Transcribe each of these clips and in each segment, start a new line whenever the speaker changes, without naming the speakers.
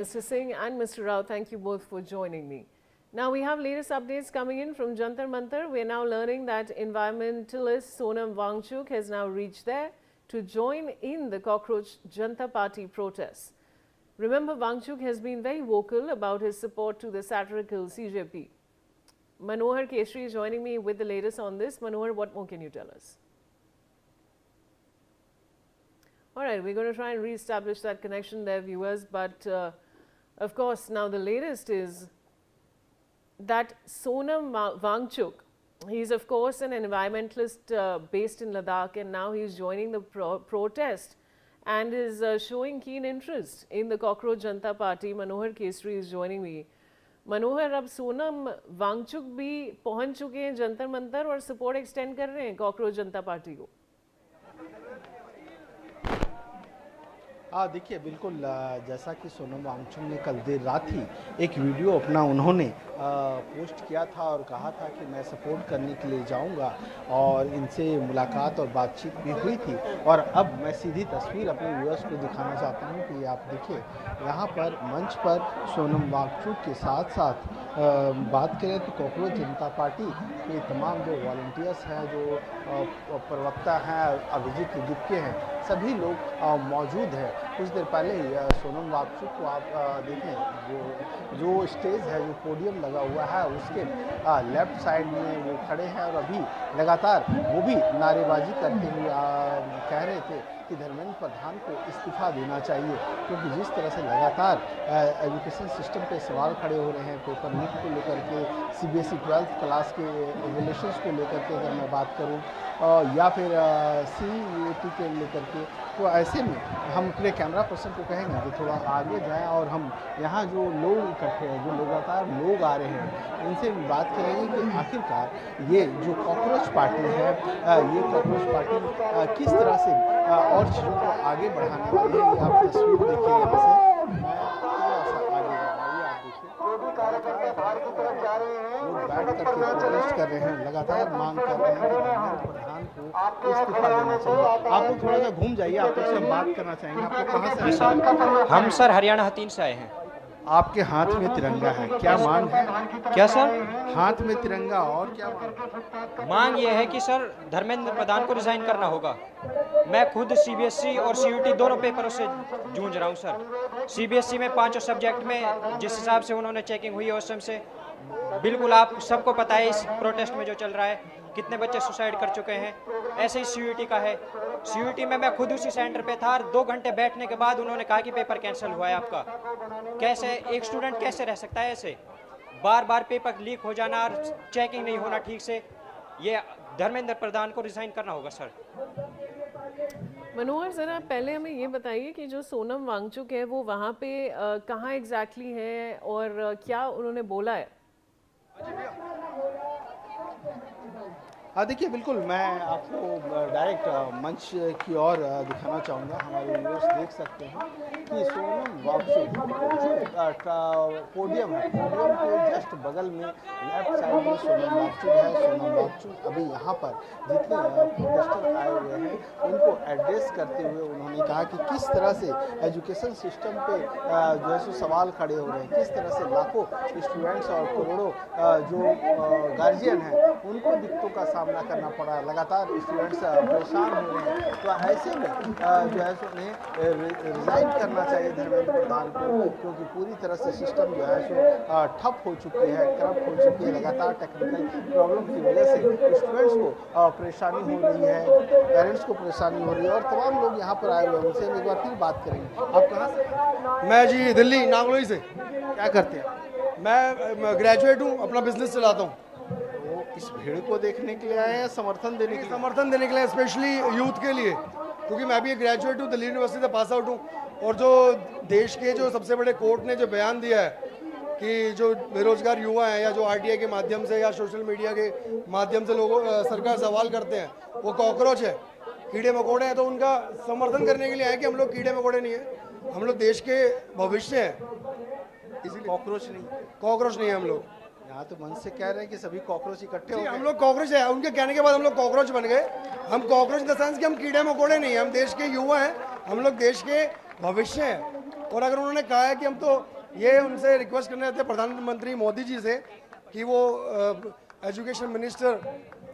Mr. Singh and Mr. Rao, thank you both for joining me. Now we have latest updates coming in from Jantar Mantar. We are now learning that environmentalist Sonam Wangchuk has now reached there to join in the Cockroach Janata Party protests. Remember, Wangchuk has been very vocal about his support to the satirical CJP. Manohar Keshri is joining me with the latest on this. Manohar, what more can you tell us? All right, we're going to try and re-establish that connection there, viewers, but of course, now the latest is that Sonam Wangchuk, he's of course an environmentalist based in Ladakh, and now he's joining the protest and is showing keen interest in the Cockroach Janata Party. Manohar Keshri is joining me. मनोहर, अब सोनम वांगचुक भी पहुंच चुके हैं जंतर मंतर और support extend कर रहे हैं cockroach जनता party को।
देखिए बिल्कुल जैसा कि सोनम वांगचुक ने कल देर रात ही एक वीडियो अपना उन्होंने पोस्ट किया था और कहा था कि मैं सपोर्ट करने के लिए जाऊंगा, और इनसे मुलाकात और बातचीत भी हुई थी। और अब मैं सीधी तस्वीर अपने व्यूअर्स को दिखाना चाहता हूं कि आप देखिए यहाँ पर मंच पर सोनम वांगचुक के साथ साथ बात करें तो कॉकरोच जनता पार्टी के तमाम जो वॉलंटियर्स हैं, जो प्रवक्ता हैं, अभिजीत दिप्के हैं, सभी लोग मौजूद हैं। कुछ देर पहले ही सोनम वांगचुक को आप देखें, जो स्टेज है, जो पोडियम लगा हुआ है, उसके लेफ्ट साइड में वो खड़े हैं और अभी लगातार वो भी नारेबाजी करते हुए कह रहे थे कि धर्मेंद्र प्रधान को इस्तीफा देना चाहिए, क्योंकि जिस तरह से लगातार एजुकेशन सिस्टम पे सवाल खड़े हो रहे हैं, पेपर लीक को लेकर के, सीबीएसई 12th क्लास के रिलेशंस को लेकर के अगर मैं बात करूं, या फिर सीईटी के लेकर के, तो ऐसे में हम अपने कैमरा पर्सन को कहेंगे कि थोड़ा आगे जाएं और हम यहाँ जो लोग इकट्ठे हैं, जो लगातार लोग आ रहे हैं, इनसे बात करेंगे कि आखिरकार ये जो कॉकरोच पार्टी है, ये कॉकरोच पार्टी किस तरह से और चीज़ों को आगे बढ़ाने वाली है। ये आप तस्वीर देखिए, यहाँ से मैं थोड़ा सा आगे जाऊँगा, आप देखिए लोग बैठ करके प्रोटेस्ट कर रहे हैं, लगातार मांग कर रहे हैं कि धर्मेंद्र प्रधान को इस्तीफा देना चाहिए। आप लोग थोड़ा सा घूम जाइए, आप लोग से हम बात करना चाहेंगे। आपको कहाँ से आए?
हम सर हरियाणा हतीन से आए हैं।
आपके हाथ में तिरंगा है, क्या मांग है?
क्या सर?
हाथ में तिरंगा और क्या मांग?
मांग ये है कि सर धर्मेंद्र प्रधान को रिजाइन करना होगा। मैं खुद सीबीएसई और सीयूटी दोनों पेपरों से जूझ रहा हूँ सर। सीबीएसई में 5 सब्जेक्ट में जिस हिसाब से उन्होंने चेकिंग हुई है उस समय से बिल्कुल आप सबको पता है इस प्रोटेस्ट में जो चल रहा है कितने बच्चे सुसाइड कर चुके हैं। ऐसे ही सीयूटी का है। सीयूटी में मैं खुद उसी सेंटर पे था, 2 घंटे बैठने के बाद उन्होंने कहा कि पेपर कैंसिल हुआ है आपका। कैसे एक स्टूडेंट कैसे रह सकता है ऐसे? बार बार पेपर लीक हो जाना और चेकिंग नहीं होना ठीक से। ये धर्मेंद्र प्रधान को रिजाइन करना होगा सर।
मनोहर, जरा पहले हमें ये बताइए कि जो सोनम वांगचुक है वो वहाँ पे कहाँ एग्जैक्टली है और क्या उन्होंने बोला है?
देखिए बिल्कुल मैं आपको डायरेक्ट मंच की ओर दिखाना चाहूँगा। हमारे व्यूअर्स देख सकते हैं कि सोनम वांगचुक जो पोडियम है, पोडियम के जस्ट बगल में लेफ्ट साइड में सोनम वांगचुक है। सोनम वांगचुक अभी यहाँ पर जितने प्रोटेस्टर आए हुए हैं उनको एड्रेस करते हुए उन्होंने कहा कि किस तरह से एजुकेशन सिस्टम पे जो है सो सवाल खड़े हो रहे हैं, किस तरह से लाखों स्टूडेंट्स और करोड़ों जो गार्जियन हैं उनको दिक्कतों का सामना करना पड़ा है। लगातार स्टूडेंट्स परेशान हो रहे हैं, तो ऐसे में जो है उन्हें रिजाइन करना चाहिए धर्मेंद्र प्रधान को, क्योंकि पूरी तरह से सिस्टम जो है सो ठप हो चुकी है, करप्ट हो चुकी है। लगातार टेक्निकल प्रॉब्लम की वजह से स्टूडेंट्स को परेशानी हो रही है, पेरेंट्स को परेशानी हो रही है, और तमाम लोग यहाँ पर आए हुए हैं। उनसे हम एक बार फिर बात करेंगे। आप कहाँ से?
मैं जी दिल्ली नागलोई से।
क्या करते हैं?
मैं ग्रेजुएट हूँ, अपना बिजनेस चलाता हूँ।
इस भीड़ को देखने के लिए आए हैं, समर्थन देने के लिए?
समर्थन देने के लिए, स्पेशली यूथ के लिए, क्योंकि मैं भी एक ग्रेजुएट हूँ, दिल्ली यूनिवर्सिटी से पास आउट हूँ। और जो देश के जो सबसे बड़े कोर्ट ने जो बयान दिया है कि जो बेरोजगार युवा हैं या जो आरटीआई के माध्यम से या सोशल मीडिया के माध्यम से लोगों सरकार सवाल करते हैं, वो कॉकरोच है, कीड़े मकोड़े हैं, तो उनका समर्थन करने के लिए आए कि हम लोग कीड़े मकोड़े नहीं हैं, हम लोग देश के भविष्य हैं,
इसलिए कॉकरोच नहीं
है हम लोग।
यहाँ तो मन से कह रहे हैं कि सभी कॉकरोच इकट्ठे हो गए।
हम लोग कॉकरोच है, उनके कहने के बाद हम लोग कॉकरोच बन गए। हम कॉकरोच इन द सेंस कि हम कीड़े मकोड़े नहीं हैं, हम देश के युवा हैं, हम लोग देश के भविष्य हैं। और अगर उन्होंने कहा है कि हम तो ये उनसे रिक्वेस्ट करने थे प्रधानमंत्री मोदी जी से कि वो एजुकेशन मिनिस्टर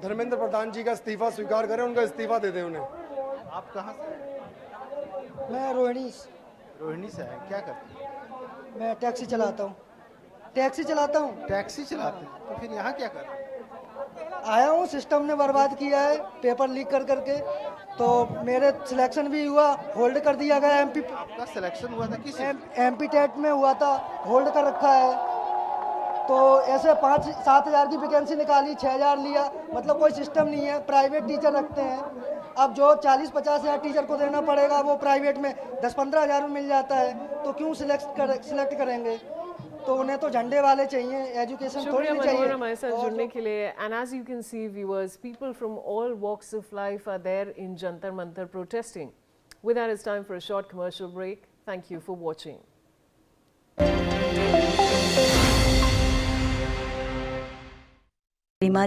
धर्मेंद्र प्रधान जी का इस्तीफा स्वीकार करें, उनका इस्तीफा दे दें उन्हें।
आप कहाँ से हैं?
मैं रोहिणी,
रोहिणी से हैं, क्या करते हैं?
मैं टैक्सी चलाता हूँ। टैक्सी चलाता हूँ,
टैक्सी चलाते हैं, तो फिर यहाँ क्या कर रहे हैं?
आया हूँ, सिस्टम ने बर्बाद किया है पेपर लीक कर करके, तो मेरे सिलेक्शन भी हुआ, होल्ड कर दिया गया।
आपका सिलेक्शन हुआ था किस
एमपी टेट में हुआ था, होल्ड कर रखा है। तो ऐसे 5-7 हज़ार की वैकेंसी निकाली, 6,000 लिया, मतलब कोई सिस्टम नहीं है। प्राइवेट टीचर रखते हैं, अब जो 40-50 हज़ार टीचर को देना पड़ेगा वो प्राइवेट में 10-15 हज़ार में मिल जाता है, तो क्यों सिलेक्ट करेंगे? तो उन्हें तो झंडे वाले चाहिए, एजुकेशन थोड़ी
शुक्रिया
नहीं
मनोहर
चाहिए।
हमारे साथ
और
जुड़ने के लिए। And as you can see viewers, people from all walks of life are there in Jantar Mantar protesting. With that, it's time for a short commercial break. Thank you for watching.